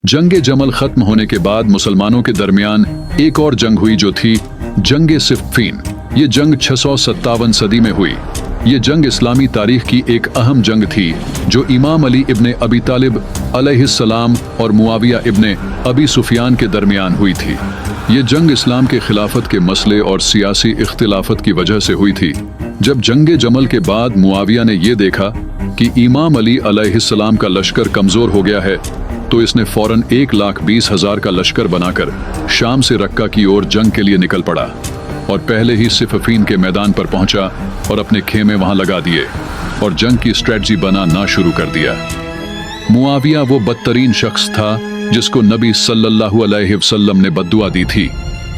जंग जमल खत्म होने के बाद मुसलमानों के दरमियान एक और जंग हुई जो थी जंग सिफ़ीन। ये जंग 657 सदी में हुई। ये जंग इस्लामी तारीख की एक अहम जंग थी जो इमाम अली इब्ने अबी तालिब अलैहिस्सलाम और मुआविया इब्ने अबी सुफियान के दरमियान हुई थी। ये जंग इस्लाम के खिलाफत के मसले और सियासी इख्तिलाफत की वजह से हुई थी। जब जंग जमल के बाद मुआविया ने यह देखा कि इमाम अली अलैहिस्सलाम का लश्कर कमजोर हो गया है तो इसने फौरन 1,20,000 का लश्कर बनाकर शाम से रक्का की ओर जंग के लिए निकल पड़ा और पहले ही सिफ़ीन के मैदान पर पहुंचा और अपने खेमे वहां लगा दिए और जंग की स्ट्रेटजी बनाना शुरू कर दिया। मुआविया वो बदतरीन शख्स था जिसको नबी सल्लल्लाहु अलैहि वसल्लम ने बद्दुआ दी थी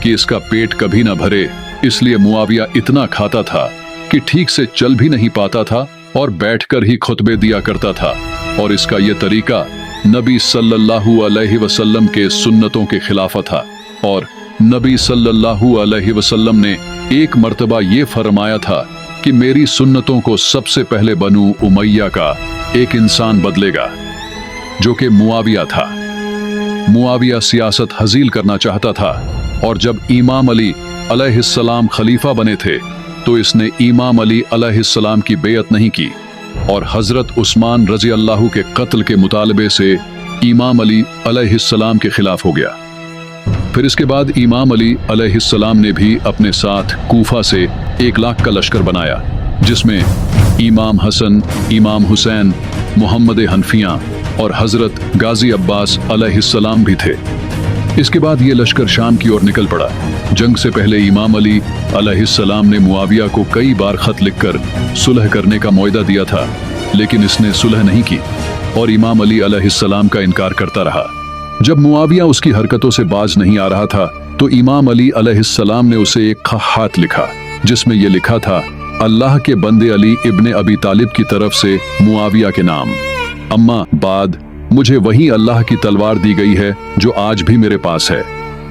कि इसका पेट कभी ना भरे, इसलिए मुआविया इतना खाता था कि ठीक से चल भी नहीं पाता था और बैठकर ही खुतबे दिया करता था। और इसका यह तरीका नबी सल्लल्लाहु अलैहि वसल्लम के सुन्नतों के खिलाफ था। और नबी सल्लल्लाहु अलैहि वसल्लम ने एक मर्तबा ये फरमाया था कि मेरी सुन्नतों को सबसे पहले बनु उमैया का एक इंसान बदलेगा जो कि मुआविया था। मुआविया सियासत हजील करना चाहता था और जब इमाम अली अलैहिस्सलाम खलीफा बने थे तो इसने इमाम अली अलैहिस्सलाम की बेयत नहीं की और हजरत उस्मान रजी अल्लाह के कत्ल के मुतालबे से इमाम अली अलैहिस्सलाम के खिलाफ हो गया। फिर इसके बाद इमाम अली अलैहिस्सलाम ने भी अपने साथ कूफा से 1,00,000 का लश्कर बनाया जिसमें इमाम हसन, इमाम हुसैन, मोहम्मद हनफिया और हजरत गाजी अब्बास अलैहिस्सलाम भी थे। इसके बाद ये लश्कर शाम की ओर निकल पड़ा। जंग से पहले इमाम अली अलैहिस्सलाम ने मुआविया को कई बार खत लिखकर सुलह करने का मुआहदा दिया था, लेकिन इसने सुलह नहीं की और इमाम अली अलैहिस्सलाम का इनकार करता रहा। जब मुआविया उसकी हरकतों से बाज नहीं आ रहा था तो इमाम अली अलैहिस्सलाम ने उसे एक खत लिखा जिसमें यह लिखा था, अल्लाह के बंदे अली इब्ने अबी तालिब की तरफ से मुआविया के नाम, अम्मा बाद मुझे वही अल्लाह की तलवार दी गई है जो आज भी मेरे पास है।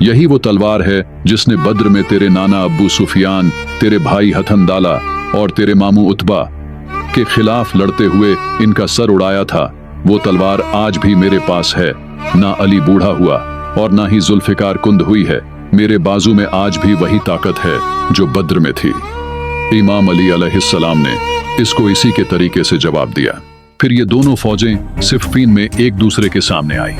यही वो तलवार है जिसने बद्र में तेरे नाना अब्बू सुफियान, तेरे भाई हथनदाला और तेरे मामू उतबा के खिलाफ लड़ते हुए इनका सर उड़ाया था। वो तलवार आज भी मेरे पास है। ना अली बूढ़ा हुआ और ना ही जुल्फिकार कुंद हुई है। मेरे बाजू में आज भी वही ताकत है जो बद्र में थी। इमाम अली अलैहिस्सलाम ने इसको इसी के तरीके से जवाब दिया। फिर ये दोनों फौजें सिफ़ीन में एक दूसरे के सामने आई।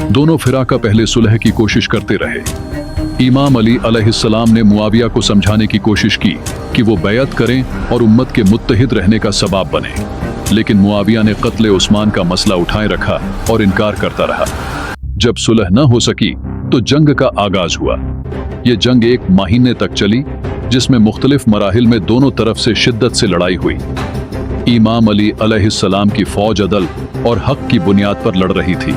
दोनों फिराका पहले सुलह की कोशिश करते रहे। इमाम अली अलैहिस्सलाम ने मुआविया को समझाने की कोशिश की कि वो बैयत करें और उम्मत के मुत्तहिद रहने का सबब बने, लेकिन मुआविया ने कत्ले उस्मान का मसला उठाए रखा और इनकार करता रहा। जब सुलह न हो सकी तो जंग का आगाज हुआ। ये जंग 1 महीने तक चली जिसमें मुख्तलिफ मराहिल में दोनों तरफ से शिद्दत से लड़ाई हुई। इमाम अली अलैहिस्सलाम की फौज अदल और हक की बुनियाद पर लड़ रही थी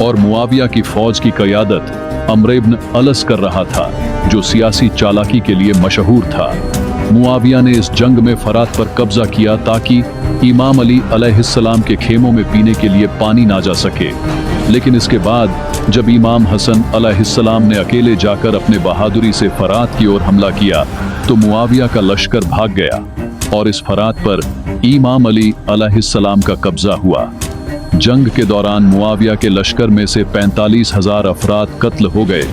और मुआविया की फौज की क़यादत अम्र इब्न अलस कर रहा था जो सियासी चालाकी के लिए मशहूर था। मुआविया ने इस जंग में फरात पर कब्जा किया ताकि इमाम अली अलैहिस्सलाम के खेमों में पीने के लिए पानी ना जा सके, लेकिन इसके बाद जब इमाम हसन अलैहिस्सलाम ने अकेले जाकर अपने बहादुरी से फरात की ओर हमला किया तो मुआविया का लश्कर भाग गया और इस फरात पर इमाम अली अलैहिस्सलाम का कब्जा हुआ। जंग के दौरान मुआविया के लश्कर में से 45,000 अफराद कत्ल हो गए।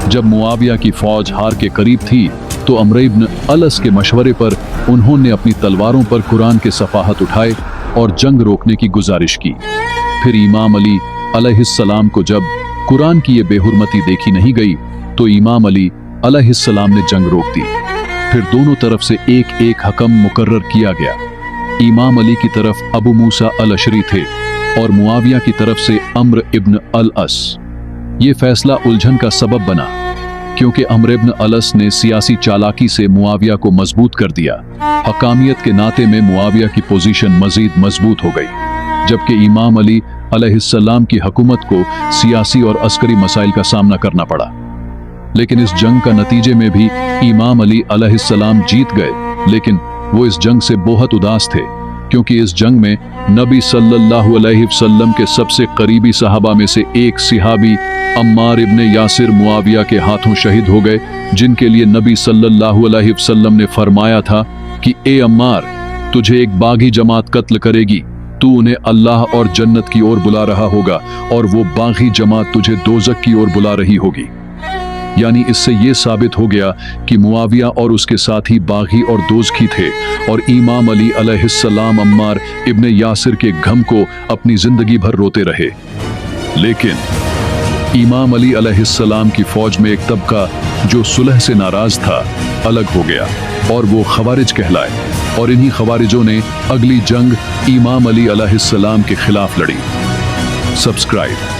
जब मुआविया की फौज हार के करीब थी तो अम्र इब्न अलस के मशवरे पर उन्होंने अपनी तलवारों पर कुरान के सफ़ाहत उठाए और जंग रोकने की गुजारिश की। फिर इमाम अली अलैहिस्सलाम को जब कुरान की ये बेहुरमती देखी नहीं गई तो इमाम अली अलैहिस्सलाम ने जंग रोक दी। फिर दोनों तरफ से एक एक हकम मुकर्रर किया गया। इमाम अली की तरफ अबू मूसा अल-अशरी थे और मुआविया की तरफ से अम्र इब्न अल-अस। ये फैसला उलझन का सबब बना क्योंकि अम्र इब्न अलस ने सियासी चालाकी से मुआविया को मजबूत कर दिया। हकामियत के नाते में मुआविया की पोजीशन मजीद मजबूत हो गई, जबकि इमाम अली अलैहिस्सलाम की हुकूमत को सियासी और अस्करी मसाइल का सामना करना पड़ा। लेकिन इस जंग का नतीजे में भी इमाम अली अलैहिस्सलाम जीत गए, लेकिन वो इस जंग से बहुत उदास थे क्योंकि इस जंग में नबी सल्लल्लाहु अलैहि वसल्लम के सबसे करीबी सहाबा में से एक सिहाबी अम्मार इब्ने यासिर मुआविया के हाथों शहीद हो गए, जिनके लिए नबी सल्लल्लाहु अलैहि वसल्लम ने फरमाया था कि ए अम्मार, तुझे एक बागी जमात कत्ल करेगी तू उन्हें अल्लाह और जन्नत की ओर बुला रहा होगा और वो बागी जमात तुझे दोजक की ओर बुला रही होगी। यानी इससे ये साबित हो गया कि मुआविया और उसके साथी बागी और दोजखी थे और इमाम अली अलैहिस्सलाम अम्मार इब्ने यासिर के गम को अपनी जिंदगी भर रोते रहे। लेकिन इमाम अली अलैहिस्सलाम की फौज में एक तबका जो सुलह से नाराज था अलग हो गया और वो खवारिज कहलाए और इन्हीं खवारिजों ने अगली जंग इमाम अली अलैहिस्सलाम के खिलाफ लड़ी। सब्सक्राइब।